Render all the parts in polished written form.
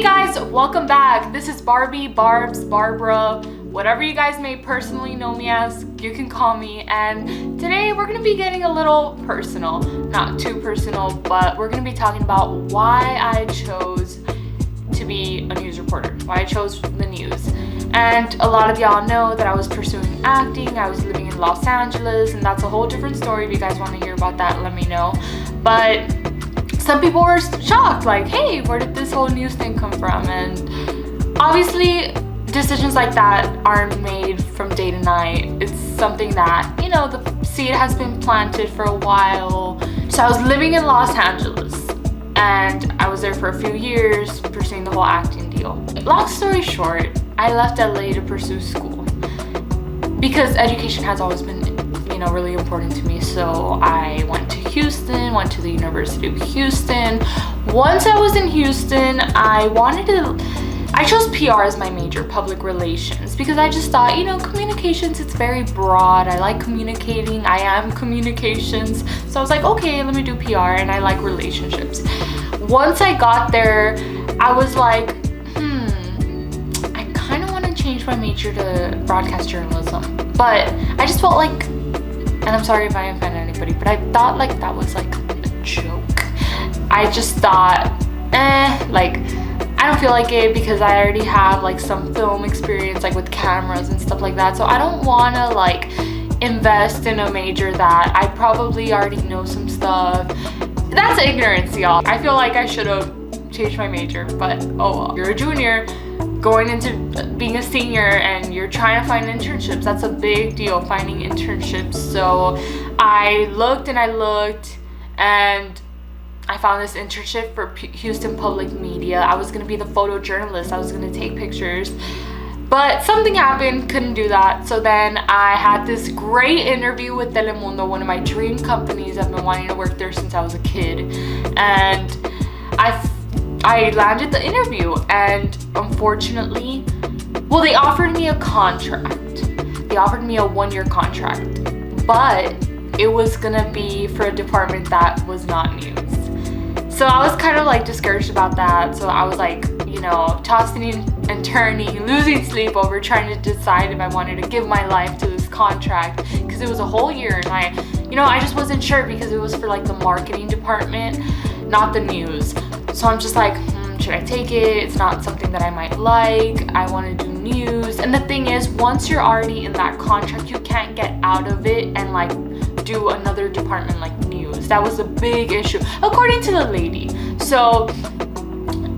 Hey guys, welcome back. This is Barbie, Barbs, Barbara, whatever you guys may personally know me as, you can call me. And today we're gonna be getting a little personal. Not too personal, but we're gonna be talking about why I chose to be a news reporter, why I chose the news. And a lot of y'all know that I was pursuing acting, I was living in Los Angeles, and that's a whole different story. If you guys want to hear about that, let me know. But some people were shocked, like, hey, where did this whole news thing come from? And obviously, decisions like that aren't made from day to night. It's something that, you know, the seed has been planted for a while. So I was living in Los Angeles, and I was there for a few years pursuing the whole acting deal. Long story short, I left LA to pursue school because education has always been, you know, really important to me. So I went to Houston, went to the University of Houston. Once I was in Houston, I chose PR as my major, public relations, because I just thought, you know, communications, it's very broad. I like communicating. I am communications. So I was like, okay, let me do PR, and I like relationships. Once I got there, I was like, I kind of want to change my major to broadcast journalism. But I just felt like, and I'm sorry if I offend anybody, but I thought like that was like a joke. I just thought, like, I don't feel like it because I already have like some film experience, like with cameras and stuff like that. So I don't want to like invest in a major that I probably already know some stuff. That's ignorance, y'all. I feel like I should have changed my major, but oh well. You're a junior going into being a senior and you're trying to find internships. That's a big deal, finding internships. So I looked and I found this internship for Houston Public Media. I was gonna be the photojournalist. I was gonna take pictures, but something happened, couldn't do that. So then I had this great interview with Telemundo, one of my dream companies. I've been wanting to work there since I was a kid. And I landed the interview, and unfortunately, well, they offered me a contract. They offered me a 1-year contract, but it was gonna be for a department that was not news. So I was kind of like discouraged about that. So I was like, you know, tossing and turning, losing sleep over trying to decide if I wanted to give my life to this contract, because it was a whole year, and I just wasn't sure because it was for like the marketing department, not the news. So I'm just like, should I take it? It's not something that I might like. I want to do news. And the thing is, once you're already in that contract, you can't get out of it and like do another department like news. That was a big issue, according to the lady. So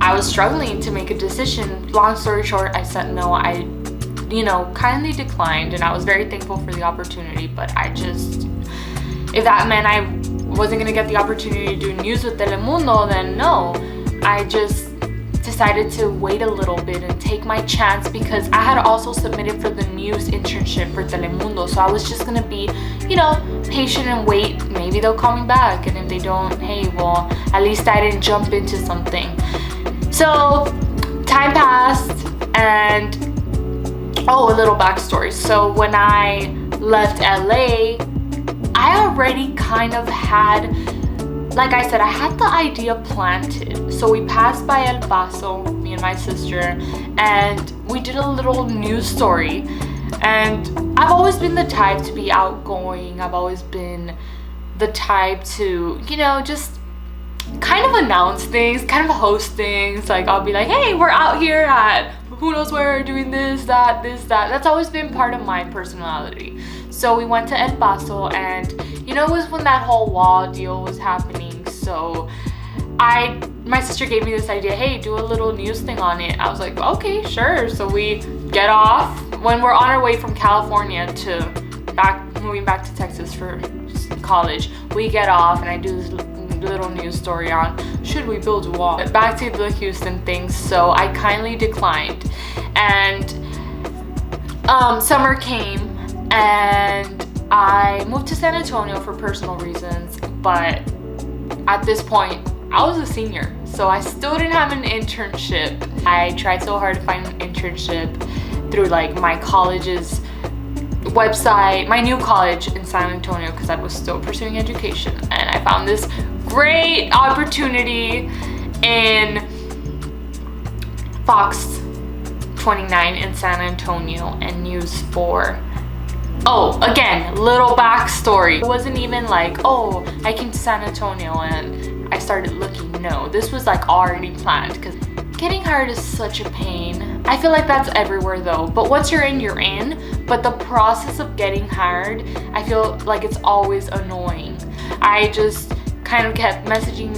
I was struggling to make a decision. Long story short, I said no. I, kindly declined, and I was very thankful for the opportunity, but if that meant I wasn't gonna get the opportunity to do news with Telemundo, then no. I just decided to wait a little bit and take my chance, because I had also submitted for the news internship for Telemundo. So I was just gonna be, patient and wait. Maybe they'll call me back, and if they don't, hey, well, at least I didn't jump into something. So time passed, and a little backstory. So when I left LA, I already kind of had, like I said, I had the idea planted. So we passed by El Paso, me and my sister, and we did a little news story. And I've always been the type to be outgoing. I've always been the type to, just kind of announce things, kind of host things. Like I'll be like, hey, we're out here at who knows where doing this, that. That's always been part of my personality. So we went to El Paso, and it was when that whole wall deal was happening. So my sister gave me this idea, hey, do a little news thing on it. I was like, okay, sure. So we get off when we're on our way from California moving back to Texas for college. We get off, and I do this little news story on should we build a wall. Back to the Houston thing. So I kindly declined, and summer came, and I moved to San Antonio for personal reasons. But at this point, I was a senior, so I still didn't have an internship. I tried so hard to find an internship through like my college's website, my new college in San Antonio, because I was still pursuing education. And I found this great opportunity in Fox 29 in San Antonio and News 4. Oh, again, little backstory. It wasn't even like, oh, I came to San Antonio and I started looking. No, this was like already planned, because getting hired is such a pain. I feel like that's everywhere though, but once you're in, you're in. But the process of getting hired, I feel like it's always annoying. I just kind of kept messaging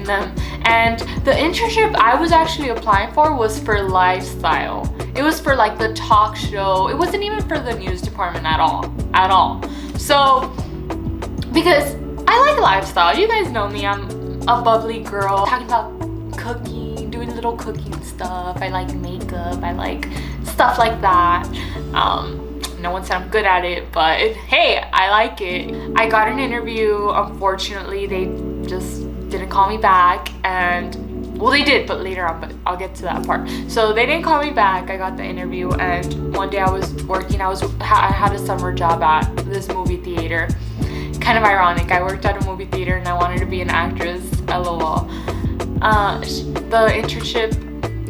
them. And the internship I was actually applying for was for lifestyle. It was for like the talk show. It wasn't even for the news department at all. So, because I like lifestyle. You guys know me, I'm a bubbly girl. Talking about cooking, doing little cooking stuff. I like makeup, I like stuff like that. No one said I'm good at it, but hey, I like it. I got an interview. Unfortunately, they just didn't call me back, and well, they did, but later on, but I'll get to that part. So they didn't call me back. I got the interview, and one day I was working. I had a summer job at this movie theater. Kind of ironic. I worked at a movie theater and I wanted to be an actress. LOL. The internship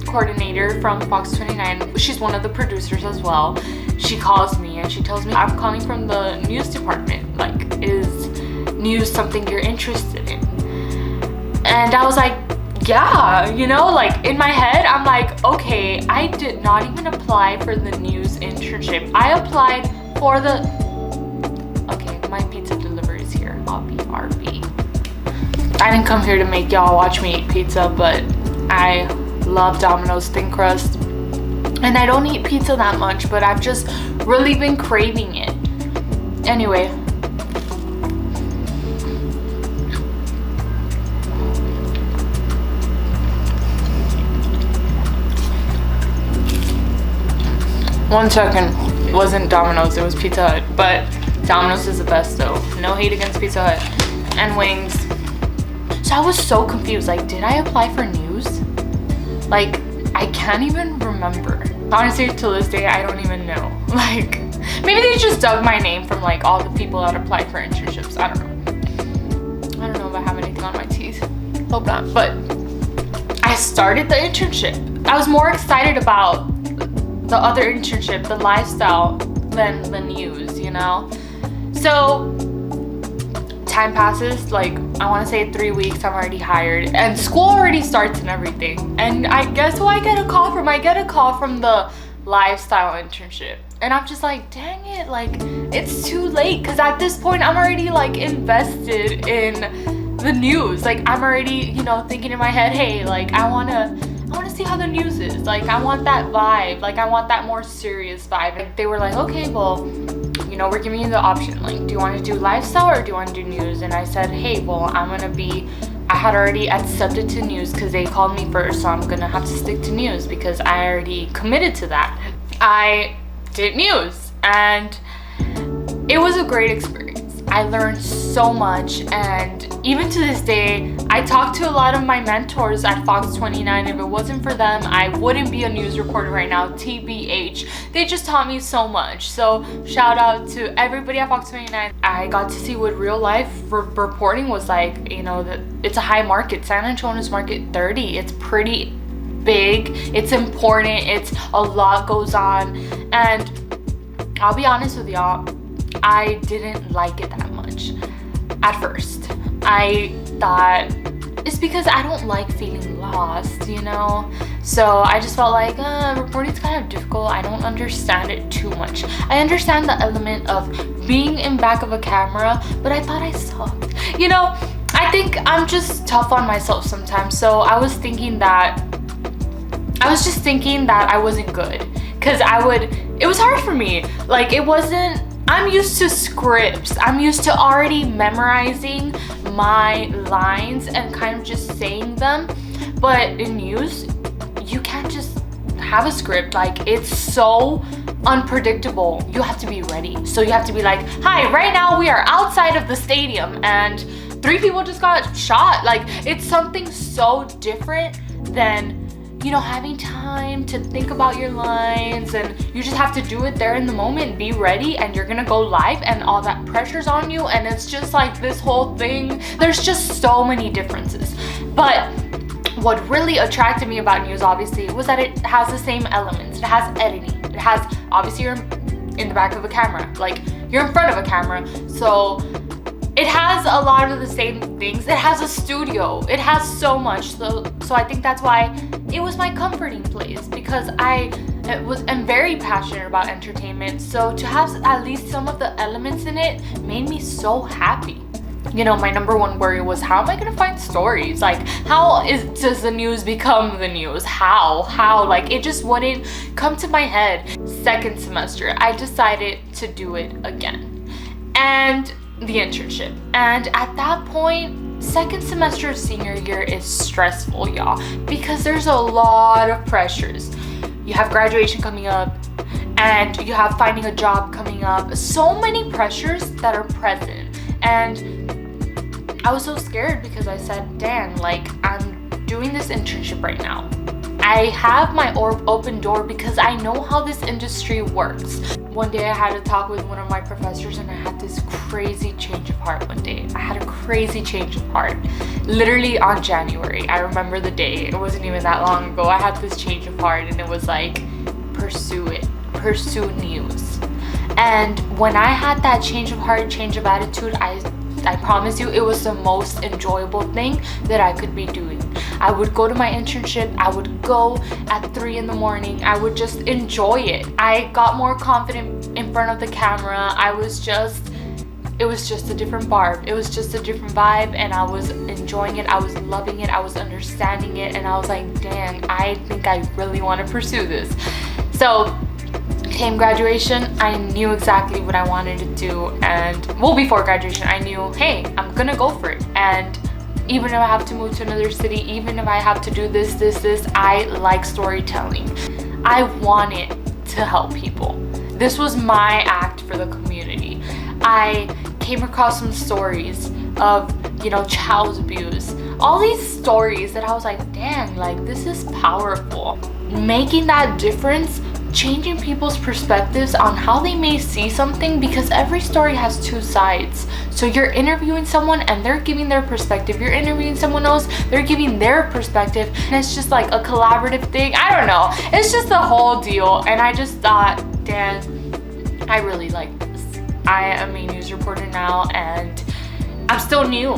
coordinator from Fox 29, she's one of the producers as well. She calls me and she tells me, I'm calling from the news department. Like, is news something you're interested in? And I was like, yeah, you know, like in my head, I'm like, okay, I did not even apply for the news internship. I applied for the, okay, my pizza delivery is here. I'll be RB. I didn't come here to make y'all watch me eat pizza, but I love Domino's thin crust. And I don't eat pizza that much, but I've just really been craving it. Anyway. One second. It wasn't Domino's, it was Pizza Hut. But Domino's is the best though. No hate against Pizza Hut. And wings. So I was so confused. Like, did I apply for news? Like, I can't even remember. Honestly, to this day, I don't even know. Like, maybe they just dug my name from like all the people that applied for internships. I don't know if I have anything on my teeth. Hope not. But I started the internship. I was more excited about the other internship, the lifestyle, than the news, you know? So time passes, like I want to say 3 weeks, I'm already hired and school already starts and everything. And I guess who I get a call from? I get a call from the lifestyle internship. And I'm just like, dang it, like it's too late, because at this point I'm already like invested in the news. Like I'm already, you know, thinking in my head, hey, like I want to see how the news is. Like I want that vibe. Like I want that more serious vibe. Like, they were like, okay, well, you know, we're giving you the option. Like, do you want to do lifestyle or do you want to do news? And I said, hey, well, I had already accepted to news because they called me first, so I'm gonna have to stick to news because I already committed to that. I did news and it was a great experience. I learned so much, and even to this day, I talk to a lot of my mentors at Fox 29. If it wasn't for them, I wouldn't be a news reporter right now, TBH. They just taught me so much. So shout out to everybody at Fox 29. I got to see what real life reporting was like. You know, that it's a high market. San Antonio's market 30. It's pretty big. It's important. It's a lot goes on. And I'll be honest with y'all, I didn't like it that much at first. I thought it's because I don't like feeling lost, you know? So I just felt like reporting's kind of difficult. I don't understand it too much. I understand the element of being in back of a camera, but I thought I sucked. You know, I think I'm just tough on myself sometimes. So I was just thinking that I wasn't good, because it was hard for me. Like I'm used to scripts. I'm used to already memorizing my lines and kind of just saying them. But in news, you can't just have a script. Like, it's so unpredictable. You have to be ready. So you have to be like, hi, right now we are outside of the stadium and 3 people just got shot. Like, it's something so different than, you know, having time to think about your lines, and you just have to do it there in the moment, be ready, and you're gonna go live and all that pressure's on you, and it's just like this whole thing. There's just so many differences. But what really attracted me about news, obviously, was that it has the same elements. It has editing. It has, obviously, you're in the back of a camera. Like, you're in front of a camera. So it has a lot of the same things. It has a studio. It has so much. So I think that's why it was my comforting place, because I'm very passionate about entertainment. So to have at least some of the elements in it made me so happy. You know, my number one worry was, how am I gonna find stories? Like, does the news become the news? How? Like, it just wouldn't come to my head. Second semester, I decided to do it again. And the internship. And at that point, second semester of senior year is stressful, y'all, because there's a lot of pressures. You have graduation coming up, and you have finding a job coming up. So many pressures that are present. And I was so scared because I said, dang, like, I'm doing this internship right now. I have my open door because I know how this industry works. One day I had a talk with one of my professors, and I had this crazy change of heart one day. I had a crazy change of heart. Literally on January. I remember the day. It wasn't even that long ago. I had this change of heart, and it was like, pursue it. Pursue news. And when I had that change of heart, change of attitude, I promise you, it was the most enjoyable thing that I could be doing. I would go to my internship. I would go at 3 in the morning. I would just enjoy it. I got more confident in front of the camera. It was just a different barb. It was just a different vibe, and I was enjoying it. I was loving it. I was understanding it, and I was like, dang, I think I really want to pursue this. So came graduation, I knew exactly what I wanted to do. And well, before graduation, I knew, hey, I'm gonna go for it. And even if I have to move to another city, even if I have to do this, I like storytelling. I wanted to help people. This was my act for the community. I came across some stories of, you know, child abuse, all these stories that I was like, dang, like, this is powerful. Making that difference, changing people's perspectives on how they may see something, because every story has two sides. So you're interviewing someone and they're giving their perspective. You're interviewing someone else, they're giving their perspective. And it's just like a collaborative thing. I don't know. It's just the whole deal. And I just thought, damn, I really like this. I am a news reporter now, and I'm still new,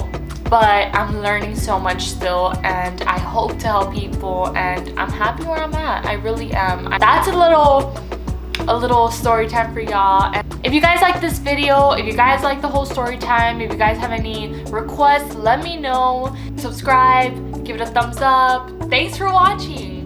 but I'm learning so much still, and I hope to help people, and I'm happy where I'm at. I really am. That's a little story time for y'all. And if you guys like this video, if you guys like the whole story time, if you guys have any requests, let me know. Subscribe, give it a thumbs up. Thanks for watching.